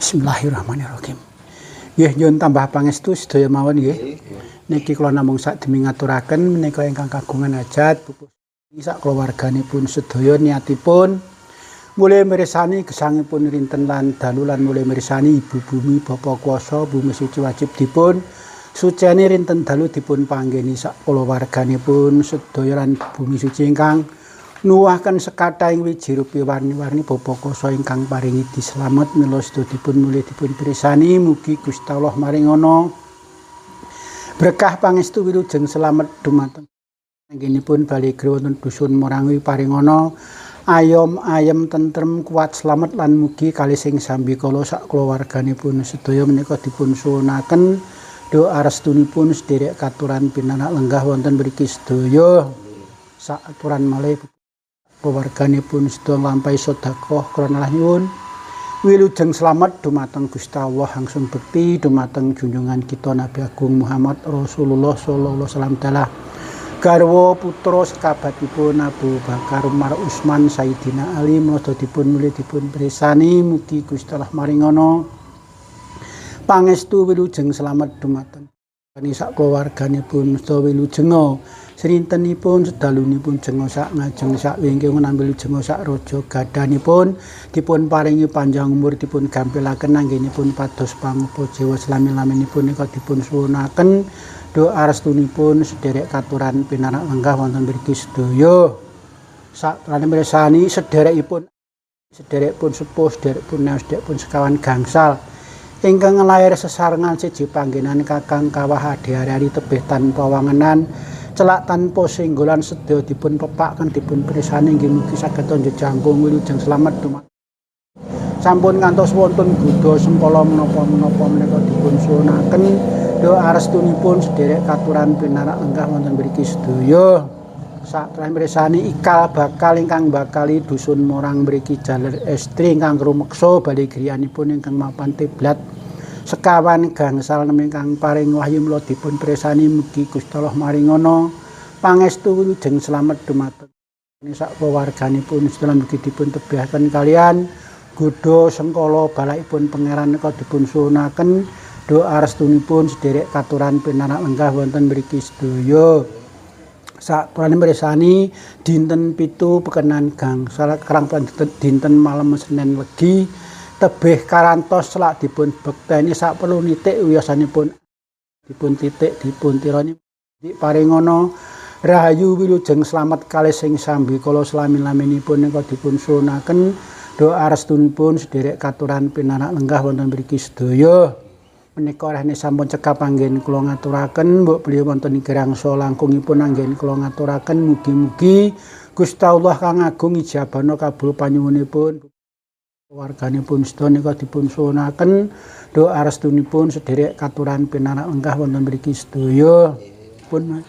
Bismillahirrahmanirrahim. Nggih nyuwun tambah pangestu sedaya mawon nggih. Niki kula namung sakdemi ngaturaken menika ingkang kagungan hajat sak keluarganipun sedaya niatipun mulai mirsani gesangipun rinten lan dalu lan mulai mirsani ibu bumi bapa kuasa bumi suci wajib dipun suceni rinten dalu dipun panggeni sak keluarganipun sedaya lan bumi suci ingkang nuwuhaken sekathahing wiji rupi warni-warni bapa kuasa ingkang paringi dislamet mila sedaya dipun mulih dipun pirsani mugi Gusti Allah maringana berkah pangestu wilujeng slamet dumateng anggenipun balik wonten dusun Morangi paringana ayom tentrem kuat slamet lan mugi kalih sing sambi kala sak keluarganipun sedaya menika dipun suwunaken doa restunipun sederek katuran pinanak lenggah wonten mriki sedaya sak aturan malih keluarganipun sedaya lampahi sedekah krana nyuwun wilujeng slamet dumateng Gusti Allah langsung bekti dumateng junjungan kita Nabi Agung Muhammad Rasulullah sallallahu alaihi wasallam taala garwa putra sekabatipun Abu Bakar Umar Utsman Sayyidina Ali menawi dipun mulih dipun pirsani mugi Gusti Allah maringana pangestu wilujeng slamet dumateng sak keluarganipun sedaya wilujeng srintenipun sedalunipun jenga sak ngajeng sak wingking nampi jenga sak raja gadanipun dipun paringi panjang umur dipun gampilaken anggenipun pados pangupa jiwa selami-laminipun nika dipun suwunaken doa restunipun sederek katuran pinarak lenggah wonten mriki sedaya satrane mirsani sederekipun sepuh sederekipun naos sederekipun sekawan gangsal ingkang lair sesarengan siji panggenan kakang kawah ade-ari tebih tanpa wangenan celak tanpa singgolan sedaya dipun pepaken dipun pirsani inggih mugi saged njejangkung wilujeng slamet dumateng sampun ngantos wonten Buddha sengkala menapa-menapa menika dipun suwunaken doa restunipun sederek katuran pinarak lenggah wonten mriki sedaya satrane mirsani ikal bakal ingkang bakali dusun Morang mriki jaler estri ingkang rumeksa bali griyanipun ingkang mapan tiblat sekawan gangsal ingkang paring wahyu mula dipun pirsani mugi Gusti Allah maringana pangestu wilujeng slamet dumateng sak keluarganipun sedaya mugi dipun tebihaken kalian Godha sengkala balakipun pangeran nika dipun suwunaken doa restunipun sederek katuran pinarak lenggah wonten mriki sedaya satrane mirsani dinten 7 pekenan gangsal kerang dinten malem Senin Legi tebih karantos selak dipun bekteni sak perlu nitik wiyosanipun dipun titik dipun tirani paringana rahayu wilujeng slamet kalih sing sambi kala selami-laminipun nika dipun suwunaken doa restunipun sederek katuran pinarak lenggah wonten mriki sedaya menika rene sampun cekap anggen kula ngaturaken mbok beliau wonten gerangsa langkungipun anggen kula ngaturaken mugi-mugi Gusti Allah kang agung ijabana kabul panyuwunipun warganipun sedaya nika dipun suwunaken doa restunipun sederek katuran pinarak lenggah wonten mriki sedaya pun